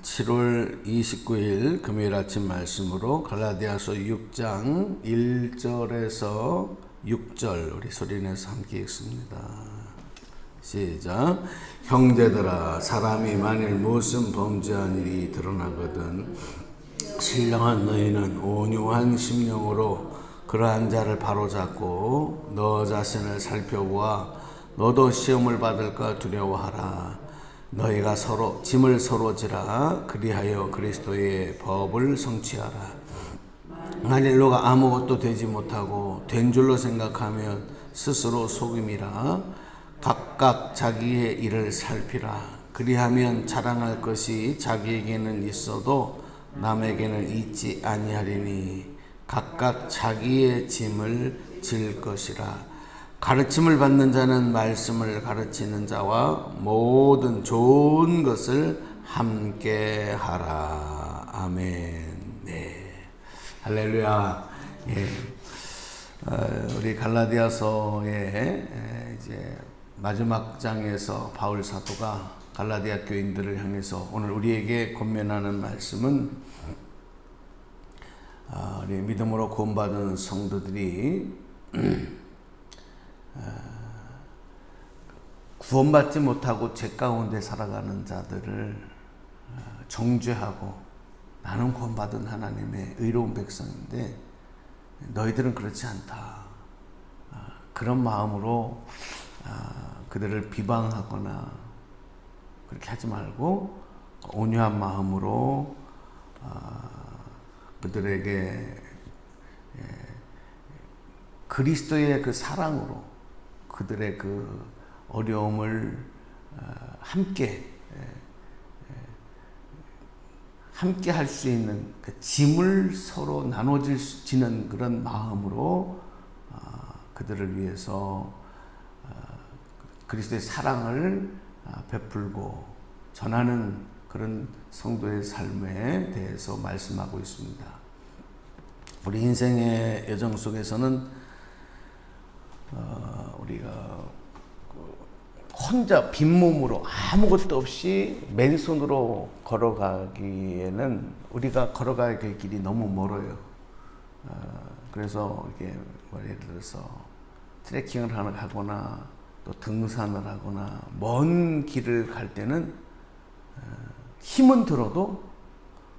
7월 29일 금요일 아침 말씀으로 갈라디아서 6장 1절에서 6절 우리 소리내서 함께 읽습니다. 시작. 형제들아, 사람이 만일 무슨 범죄한 일이 드러나거든 신령한 너희는 온유한 심령으로 그러한 자를 바로잡고 너 자신을 살펴보아 너도 시험을 받을까 두려워하라. 너희가 서로 짐을 서로 지라. 그리하여 그리스도의 법을 성취하라. 만일 너가 아무것도 되지 못하고 된 줄로 생각하면 스스로 속임이라. 각각 자기의 일을 살피라. 그리하면 자랑할 것이 자기에게는 있어도 남에게는 있지 아니하리니 각각 자기의 짐을 질 것이라. 가르침을 받는 자는 말씀을 가르치는 자와 모든 좋은 것을 함께 하라. 아멘. 네. 할렐루야. 예. 우리 갈라디아서의 이제 마지막 장에서 바울 사도가 갈라디아 교인들을 향해서 오늘 우리에게 권면하는 말씀은 우리 믿음으로 구원받은 성도들이 구원받지 못하고 죄 가운데 살아가는 자들을 정죄하고 나는 구원받은 하나님의 의로운 백성인데 너희들은 그렇지 않다. 그런 마음으로 그들을 비방하거나 그렇게 하지 말고 온유한 마음으로 그들에게 그리스도의 그 사랑으로 그들의 그 어려움을 함께 할 수 있는 그 짐을 서로 나눠지는 그런 마음으로 그들을 위해서 그리스도의 사랑을 베풀고 전하는 그런 성도의 삶에 대해서 말씀하고 있습니다. 우리 인생의 여정 속에서는 우리가 혼자 빈몸으로 아무것도 없이 맨손으로 걸어가기에는 우리가 걸어가야 될 길이 너무 멀어요. 그래서 이게 예를 들어서 트레킹을 하거나 또 등산을 하거나 먼 길을 갈 때는 힘은 들어도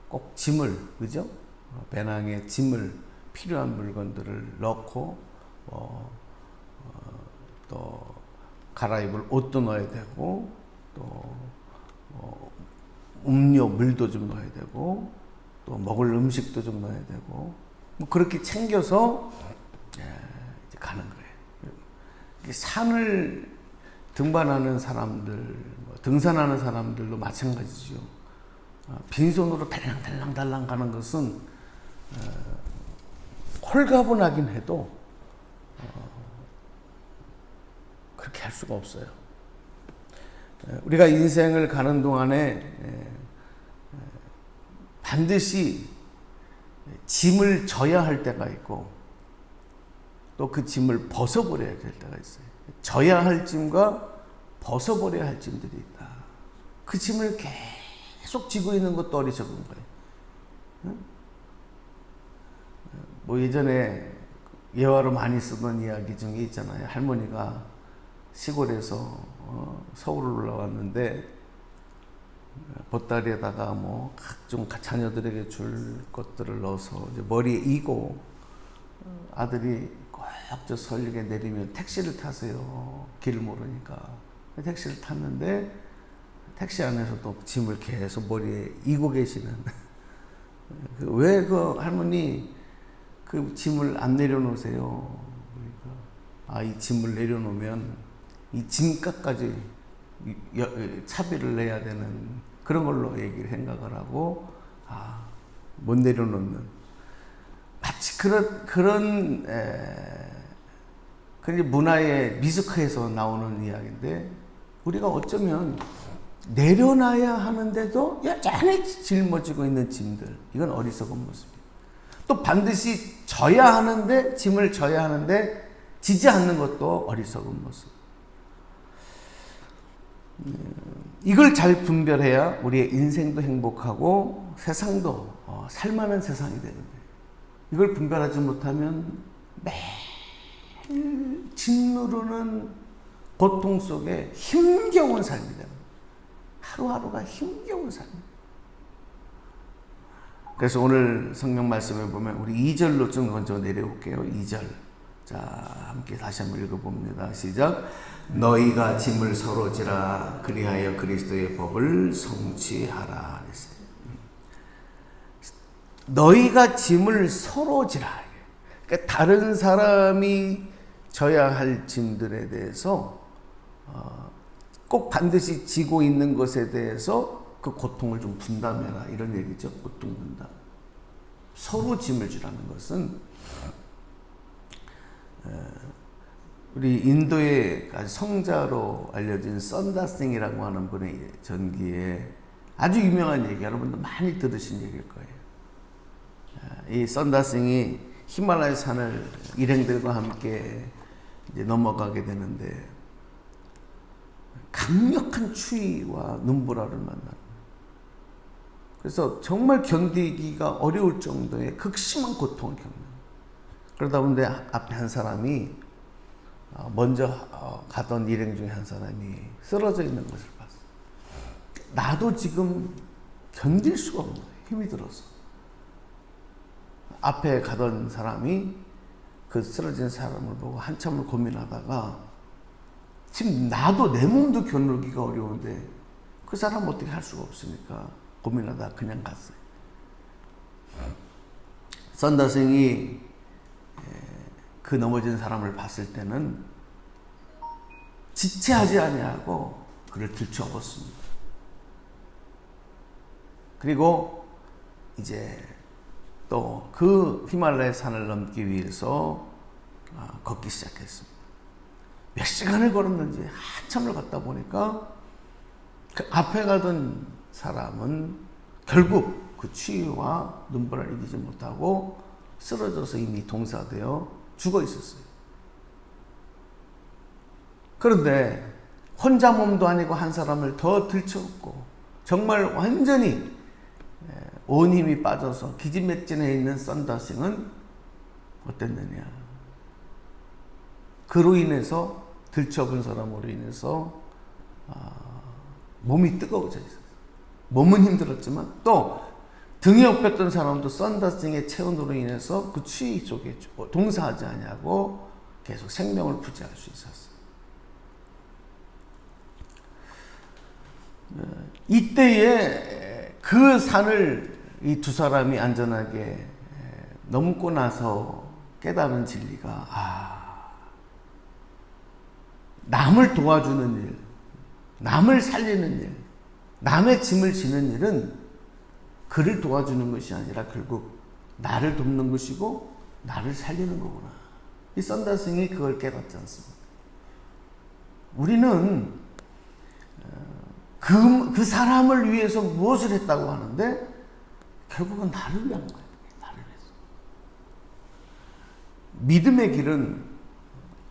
꼭 짐을, 그죠? 배낭에 짐을 필요한 물건들을 넣고 또 갈아입을 옷도 넣어야 되고 또 음료 물도 좀 넣어야 되고 또 먹을 음식도 좀 넣어야 되고 뭐 그렇게 챙겨서 이제 가는 거예요. 산을 등반하는 사람들, 등산하는 사람들도 마찬가지죠. 빈손으로 달랑달랑 가는 것은 홀가분하긴 해도 그렇게 할 수가 없어요. 우리가 인생을 가는 동안에 반드시 짐을 져야 할 때가 있고 또 그 짐을 벗어버려야 될 때가 있어요. 져야 할 짐과 벗어버려야 할 짐들이 있다. 그 짐을 계속 지고 있는 것도 어리석은 거예요. 뭐 예전에 예화로 많이 쓰던 이야기 중에 있잖아요. 할머니가 시골에서 서울을 올라왔는데 보따리에다가 뭐 각종 자녀들에게 줄 것들을 넣어서 이제 머리에 이고 아들이 꼭 저 설역에 내리면 택시를 타세요. 길을 모르니까. 택시를 탔는데 택시 안에서 또 짐을 계속 머리에 이고 계시는 왜 그 할머니 그 짐을 안 내려놓으세요? 그러니까 이 짐을 내려놓으면 이 짐값까지 차비를 내야 되는 그런 걸로 생각을 하고 못 내려놓는 마치 그런 문화의 미스크에서 나오는 이야기인데 우리가 어쩌면 내려놔야 하는데도 여전히 짊어지고 있는 짐들, 이건 어리석은 모습이에요. 또 반드시 져야 하는데 짐을 져야 하는데 지지 않는 것도 어리석은 모습. 이걸 잘 분별해야 우리의 인생도 행복하고 세상도 살만한 세상이 되는 거예요. 이걸 분별하지 못하면 매일 짓누르는 고통 속에 힘겨운 삶이 됩니다. 하루하루가 힘겨운 삶입니다. 그래서 오늘 성경 말씀에 보면 우리 2절로 좀 먼저 내려올게요. 2절. 자, 함께 다시 한번 읽어봅니다. 시작. 너희가 짐을 서로 지라 그리하여 그리스도의 법을 성취하라. 너희가 짐을 서로 지라. 그러니까 다른 사람이 져야 할 짐들에 대해서 꼭 반드시 지고 있는 것에 대해서 그 고통을 좀 분담해라. 이런 얘기죠. 고통 분담. 서로 짐을 지라는 것은 우리 인도의 성자로 알려진 선다싱이라고 하는 분의 전기에 아주 유명한 얘기, 여러분도 많이 들으신 얘기일 거예요. 이 선다싱이 히말라야 산을 일행들과 함께 이제 넘어가게 되는데 강력한 추위와 눈보라를 만나는. 그래서 정말 견디기가 어려울 정도의 극심한 고통을 겪는. 그러다 보는데 앞에 한 사람이 먼저 가던 일행 중에 한 사람이 쓰러져 있는 것을 봤어. 나도 지금 견딜 수가 없는 거야. 힘이 들어서. 앞에 가던 사람이 그 쓰러진 사람을 보고 한참을 고민하다가 지금 나도 내 몸도 겨누기가 어려운데 그 사람 어떻게 할 수가 없으니까 고민하다가 그냥 갔어요. 선다생이 그 넘어진 사람을 봤을 때는 지체하지 아니하고 그를 들쳐업었습니다. 그리고 이제 또 그 히말라야 산을 넘기 위해서 걷기 시작했습니다. 몇 시간을 걸었는지 한참을 걷다 보니까 그 앞에 가던 사람은 결국 그 추위와 눈보라를 이기지 못하고 쓰러져서 이미 동사되어 죽어 있었어요. 그런데 혼자 몸도 아니고 한 사람을 더 들쳐업고 정말 완전히 온 힘이 빠져서 기지맥진해 있는 선다싱은 어땠느냐. 그로 인해서 들쳐본 사람으로 인해서 몸이 뜨거워져 있었어요. 몸은 힘들었지만 또 등에 업혔던 사람도 선다싱의 체온으로 인해서 그 추위 속에 동사하지 아니하고 계속 생명을 부지할 수 있었어요. 이때에 그 산을 이 두 사람이 안전하게 넘고 나서 깨달은 진리가 남을 도와주는 일, 남을 살리는 일, 남의 짐을 지는 일은 그를 도와주는 것이 아니라 결국 나를 돕는 것이고 나를 살리는 거구나. 이 선다싱이 그걸 깨닫지 않습니다. 우리는 그 사람을 위해서 무엇을 했다고 하는데 결국은 나를 위한 거예요. 나를 위해서. 믿음의 길은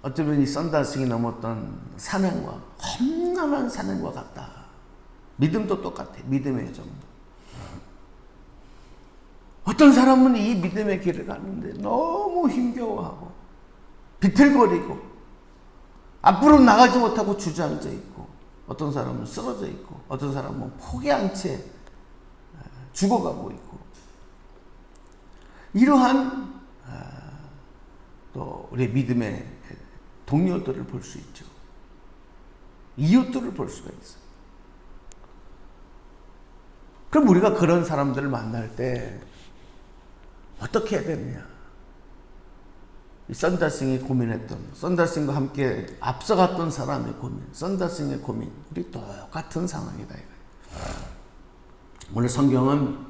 어쩌면 이 선다싱이 넘었던 산행과 험난한 산행과 같다. 믿음도 똑같아. 믿음의 여정도. 어떤 사람은 이 믿음의 길을 가는데 너무 힘겨워하고 비틀거리고 앞으로 나가지 못하고 주저앉아 있고 어떤 사람은 쓰러져 있고 어떤 사람은 포기한 채 죽어가고 있고 이러한 또 우리 믿음의 동료들을 볼 수 있죠. 이웃들을 볼 수가 있어요. 그럼 우리가 그런 사람들을 만날 때 어떻게 해야 되느냐? 선다싱이 고민했던, 선다싱과 함께 앞서갔던 사람의 고민, 선다싱의 고민, 우리 똑같은 상황이다. 오늘 성경은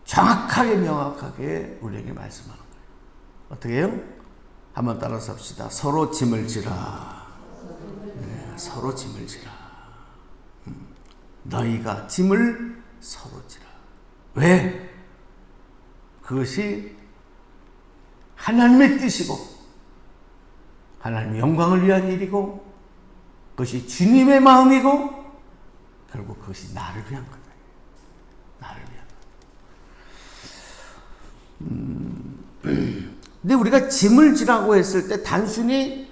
정확하게 명확하게 우리에게 말씀하는 거예요. 어떻게 해요? 한번 따라서 합시다. 서로 짐을 지라. 네, 서로 짐을 지라. 너희가 짐을 서로 지라. 왜? 그것이 하나님의 뜻이고 하나님의 영광을 위한 일이고 그것이 주님의 마음이고 결국 그것이 나를 위한 거다. 나를 위한 거. 근데 우리가 짐을 지라고 했을 때 단순히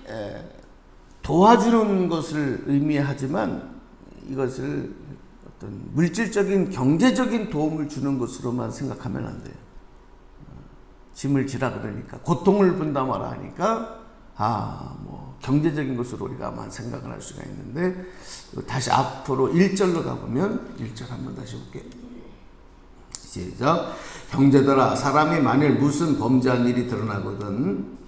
도와주는 것을 의미하지만 이것을 어떤 물질적인 경제적인 도움을 주는 것으로만 생각하면 안 돼요. 짐을 지라 그러니까 고통을 분담하라 하니까 뭐 경제적인 것으로 우리가만 생각을 할 수가 있는데 다시 앞으로 1절로 가보면 1절 한번 다시 볼게요. 시작. 형제들아 사람이 만일 무슨 범죄한 일이 드러나거든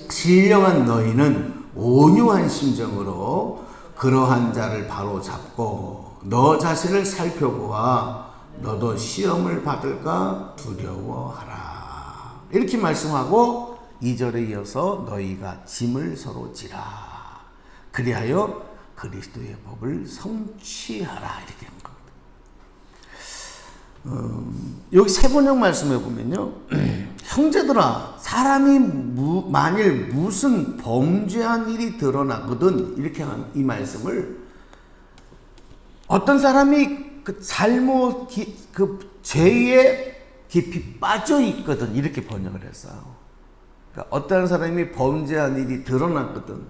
신령한 너희는 온유한 심정으로 그러한 자를 바로 잡고 너 자신을 살펴보아 너도 시험을 받을까 두려워하라. 이렇게 말씀하고 2절에 이어서 너희가 짐을 서로 지라. 그리하여 그리스도의 법을 성취하라. 이렇게 한 겁니다. 여기 세 번역 말씀해 보면요. 형제들아 사람이 만일 무슨 범죄한 일이 드러나거든 이렇게 한 이 말씀을 어떤 사람이 그 잘못 그 죄에 깊이 빠져 있거든 이렇게 번역을 했어요. 그러니까 어떤 사람이 범죄한 일이 드러났거든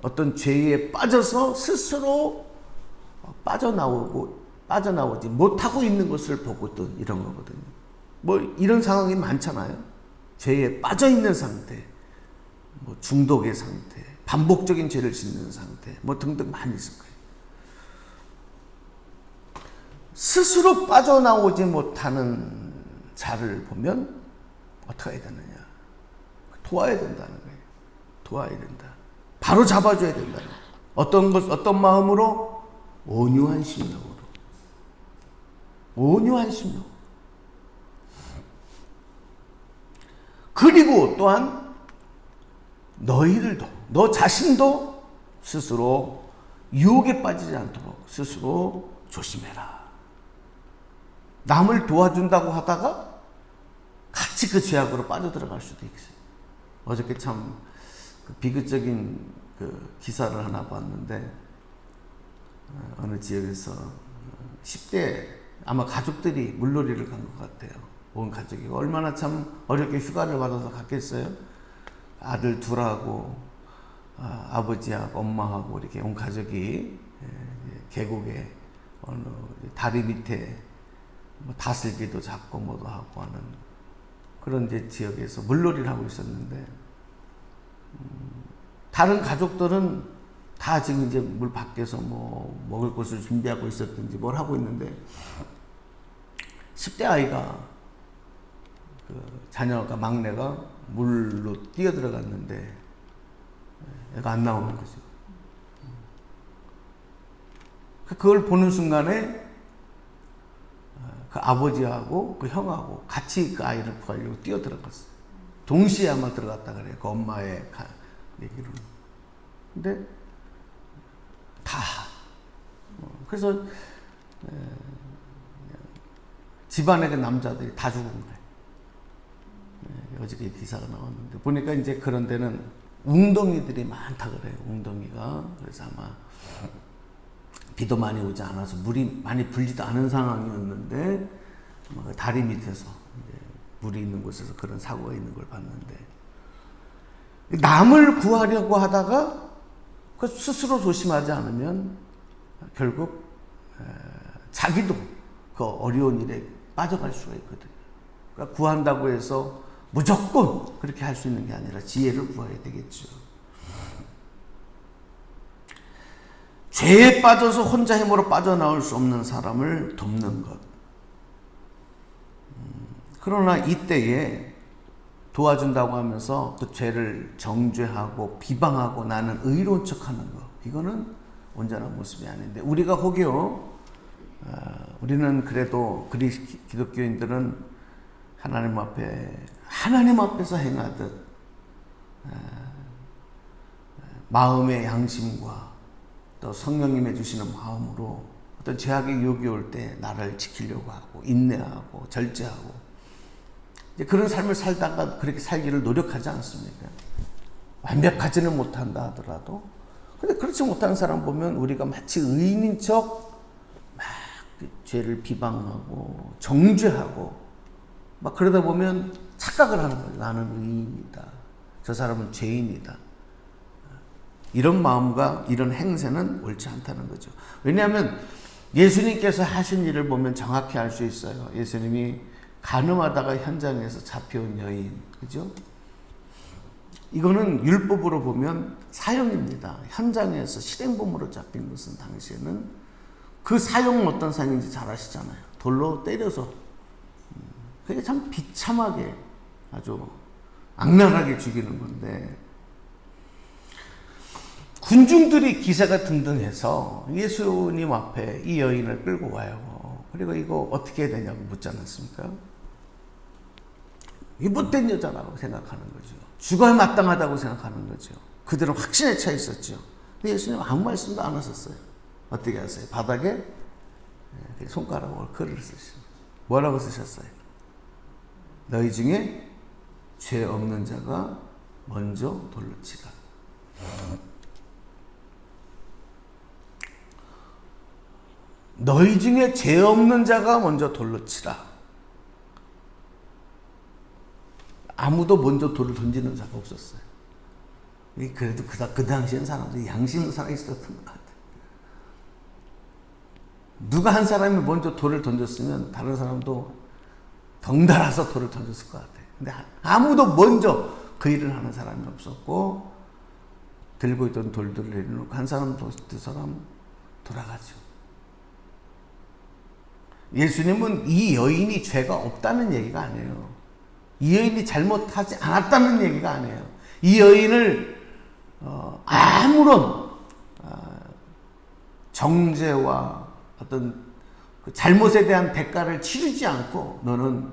어떤 죄에 빠져서 스스로 빠져나오지 못하고 있는 것을 보거든 이런 거거든요. 뭐 이런 상황이 많잖아요. 죄에 빠져 있는 상태, 뭐 중독의 상태, 반복적인 죄를 짓는 상태, 뭐 등등 많이 있을 거예요. 스스로 빠져나오지 못하는 자를 보면 어떻게 해야 되느냐? 도와야 된다는 거예요. 도와야 된다. 바로 잡아줘야 된다. 어떤 마음으로? 온유한 심령으로. 온유한 심령. 그리고 또한 너희들도 너 자신도 스스로 유혹에 빠지지 않도록 스스로 조심해라. 남을 도와준다고 하다가 같이 그 죄악으로 빠져들어갈 수도 있어요. 어저께 참 비극적인 그 기사를 하나 봤는데 어느 지역에서 10대 아마 가족들이 물놀이를 간 것 같아요. 온 가족이 얼마나 참 어렵게 휴가를 받아서 갔겠어요. 아들 둘하고 아버지하고 엄마하고 이렇게 온 가족이 계곡에 어느 다리 밑에 뭐 다슬기도 잡고 뭐도 하고 하는 그런 이제 지역에서 물놀이를 하고 있었는데 다른 가족들은 다 지금 이제 물 밖에서 뭐 먹을 것을 준비하고 있었든지 뭘 하고 있는데 10대 아이가 그 자녀가 막내가 물로 뛰어들어갔는데 애가 안 나오는 거죠. 그걸 보는 순간에 그 아버지하고 그 형하고 같이 그 아이를 구하려고 뛰어들어갔어요. 동시에 아마 들어갔다 그래요. 그 엄마의 얘기로는. 근데 다. 그래서 집안의 그 남자들이 다 죽은 거예요. 어저께 기사가 나왔는데 보니까 이제 그런 데는 웅덩이들이 많다 그래요. 웅덩이가. 그래서 아마 비도 많이 오지 않아서 물이 많이 불지도 않은 상황이었는데 다리 밑에서 이제 물이 있는 곳에서 그런 사고가 있는 걸 봤는데 남을 구하려고 하다가 그 스스로 조심하지 않으면 결국 자기도 그 어려운 일에 빠져갈 수가 있거든요. 그러니까 구한다고 해서 무조건 그렇게 할 수 있는 게 아니라 지혜를 구해야 되겠죠. 죄에 빠져서 혼자 힘으로 빠져나올 수 없는 사람을 돕는 것. 그러나 이때에 도와준다고 하면서 그 죄를 정죄하고 비방하고 나는 의로운 척하는 것. 이거는 온전한 모습이 아닌데 우리가 혹여 우리는 그래도 기독교인들은 하나님 앞에서 행하듯 마음의 양심과 또 성령님의 주시는 마음으로 어떤 죄악의 유혹이 올 때 나를 지키려고 하고 인내하고 절제하고 이제 그런 삶을 살다가 그렇게 살기를 노력하지 않습니까? 완벽하지는 못한다 하더라도 근데 그렇지 못한 사람 보면 우리가 마치 의인인 척 막 죄를 비방하고 정죄하고 막 그러다 보면 착각을 하는 거예요. 나는 의인이다. 저 사람은 죄인이다. 이런 마음과 이런 행세는 옳지 않다는 거죠. 왜냐하면 예수님께서 하신 일을 보면 정확히 알 수 있어요. 예수님이 간음하다가 현장에서 잡혀온 여인, 그죠? 이거는 율법으로 보면 사형입니다. 현장에서 실행범으로 잡힌 것은 당시에는 그 사형은 어떤 사형인지 잘 아시잖아요. 돌로 때려서. 그게 참 비참하게 아주 악랄하게 죽이는 건데 군중들이 기세가 등등해서 예수님 앞에 이 여인을 끌고 와요. 그리고 이거 어떻게 해야 되냐고 묻지 않았습니까? 이 못된 여자라고 생각하는 거죠. 죽어야 마땅하다고 생각하는 거죠. 그들은 확신에 차 있었죠. 근데 예수님 아무 말씀도 안 하셨어요. 어떻게 하세요? 바닥에 손가락으로 글을 쓰시고 뭐라고 쓰셨어요? 너희 중에 죄 없는 자가 먼저 돌로 치라. 너희 중에 죄 없는 자가 먼저 돌로 치라. 아무도 먼저 돌을 던지는 자가 없었어요. 그래도 그 당시엔 사람들이 양심은 살아있었던 것 같아요. 누가 한 사람이 먼저 돌을 던졌으면 다른 사람도 덩달아서 돌을 던졌을 것 같아요. 근데 아무도 먼저 그 일을 하는 사람이 없었고 들고 있던 돌들을 내려놓고 한 사람 두 사람 돌아가죠. 예수님은 이 여인이 죄가 없다는 얘기가 아니에요. 이 여인이 잘못하지 않았다는 얘기가 아니에요. 이 여인을 아무런 정죄와 어떤 그 잘못에 대한 대가를 치르지 않고 너는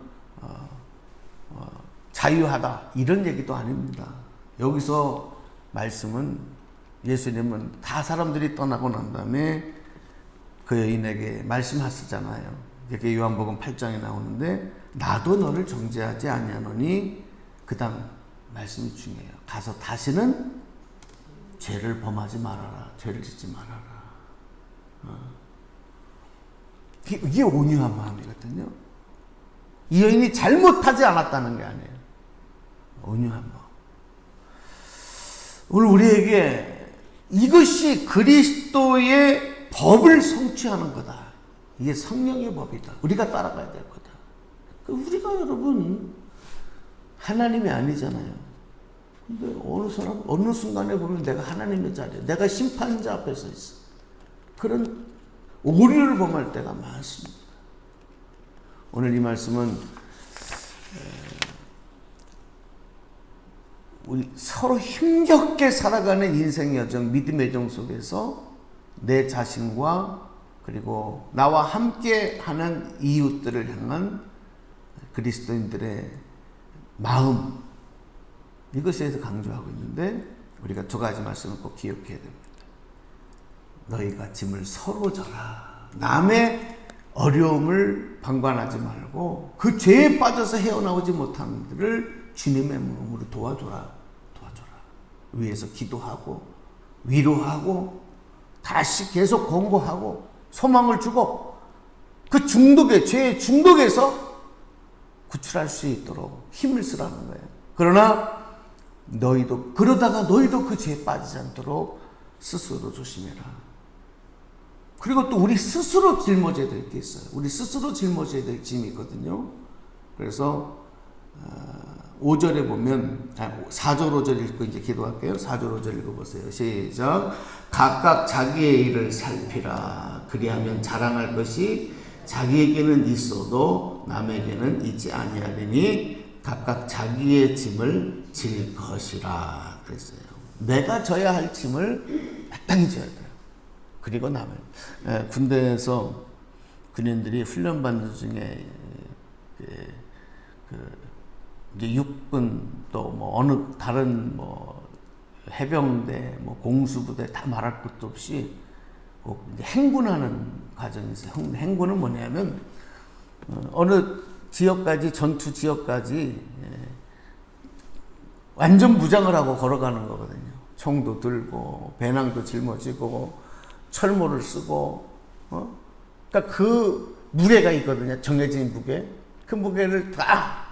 자유하다 이런 얘기도 아닙니다. 여기서 말씀은 예수님은 다 사람들이 떠나고 난 다음에 그 여인에게 말씀하시잖아요. 이렇게 요한복음 8장에 나오는데 나도 너를 정죄하지 아니하노니 그 다음 말씀이 중요해요. 가서 다시는 죄를 범하지 말아라. 죄를 짓지 말아라. 이게 온유한 마음이거든요. 이 여인이 잘못하지 않았다는 게 아니에요. 온유한 마음. 오늘 우리에게 이것이 그리스도의 법을 성취하는 거다. 이게 성령의 법이다. 우리가 따라가야 될 거다. 우리가 여러분 하나님이 아니잖아요. 근데 어느 순간에 보면 내가 하나님의 자리에, 내가 심판자 앞에 서 있어. 그런 오류를 범할 때가 많습니다. 오늘 이 말씀은 우리 서로 힘겹게 살아가는 인생 여정, 믿음의 여정 속에서 내 자신과 그리고 나와 함께 하는 이웃들을 향한 그리스도인들의 마음, 이것에 대해서 강조하고 있는데 우리가 두 가지 말씀을 꼭 기억해야 됩니다. 너희가 짐을 서로 져라. 남의 어려움을 방관하지 말고 그 죄에 빠져서 헤어나오지 못하는 이들을 주님의 몸으로 도와줘라. 위에서 기도하고 위로하고 다시 계속 권고하고 소망을 주고 그 중독에, 죄의 중독에서 구출할 수 있도록 힘을 쓰라는 거예요. 그러나 그러다가 너희도 그 죄에 빠지지 않도록 스스로 조심해라. 그리고 또 우리 스스로 짊어져야 될 게 있어요. 우리 스스로 짊어져야 될 짐이 있거든요. 그래서 5절에 보면 4절 5절 읽고 이제 기도할게요. 4절 5절 읽어보세요. 시작. 각각 자기의 일을 살피라. 그리하면 자랑할 것이 자기에게는 있어도 남에게는 있지 아니하리니 각각 자기의 짐을 질 것이라 그랬어요. 내가 져야 할 짐을 마땅히 져야 돼요. 그리고 남을 군대에서 군인들이 훈련받는 중에 이제 육군 또 뭐 어느 다른 뭐 해병대 뭐 공수부대 다 말할 것도 없이 꼭 이제 행군하는 과정이 있어요. 행군은 뭐냐면 어느 지역까지 전투 지역까지 완전 무장을 하고 걸어가는 거거든요. 총도 들고 배낭도 짊어지고 철모를 쓰고 그러니까 그 무게가 있거든요. 정해진 무게. 그 무게를 다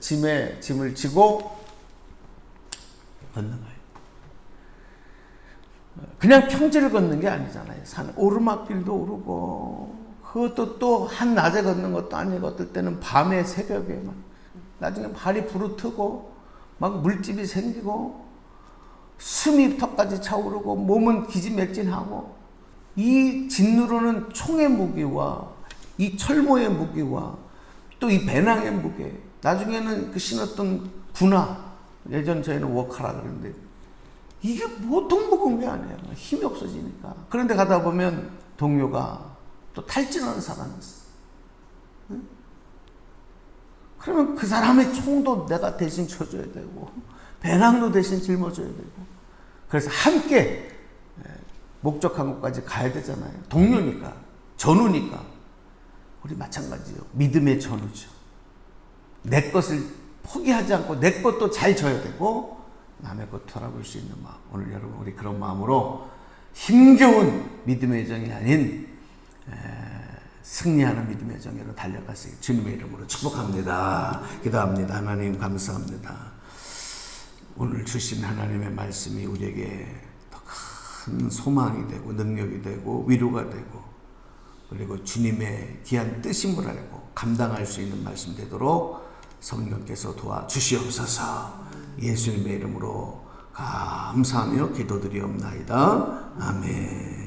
짐을 지고 걷는 거예요. 그냥 평지를 걷는 게 아니잖아요. 산 오르막길도 오르고 그것도 또 한낮에 걷는 것도 아니고 어떨 때는 밤에 새벽에 막 나중에 발이 부르트고 막 물집이 생기고 숨이 턱까지 차오르고 몸은 기지맥진하고 이 짓누르는 총의 무게와 이 철모의 무게와 또 이 배낭의 무게 나중에는 그 신었던 군화 예전 저희는 워카라 그랬는데 이게 보통 무거운 게 아니에요. 힘이 없어지니까. 그런데 가다 보면 동료가 또 탈진하는 사람이 있어. 응? 그러면 그 사람의 총도 내가 대신 쳐줘야 되고 배낭도 대신 짊어줘야 되고 그래서 함께 목적한 곳까지 가야 되잖아요. 동료니까 전우니까 우리 마찬가지요. 믿음의 전우죠. 내 것을 포기하지 않고 내 것도 잘 져야 되고 남의 것 돌아볼 수 있는 마음. 오늘 여러분 우리 그런 마음으로 힘겨운 믿음의 정이 아닌 승리하는 믿음의 정으로 달려갈 수 있게 주님의 이름으로 축복합니다. 기도합니다. 하나님 감사합니다. 오늘 주신 하나님의 말씀이 우리에게 더 큰 소망이 되고 능력이 되고 위로가 되고 그리고 주님의 귀한 뜻임을 알고 감당할 수 있는 말씀 되도록 성령께서 도와주시옵소서. 예수님의 이름으로 감사하며 기도드리옵나이다. 아멘.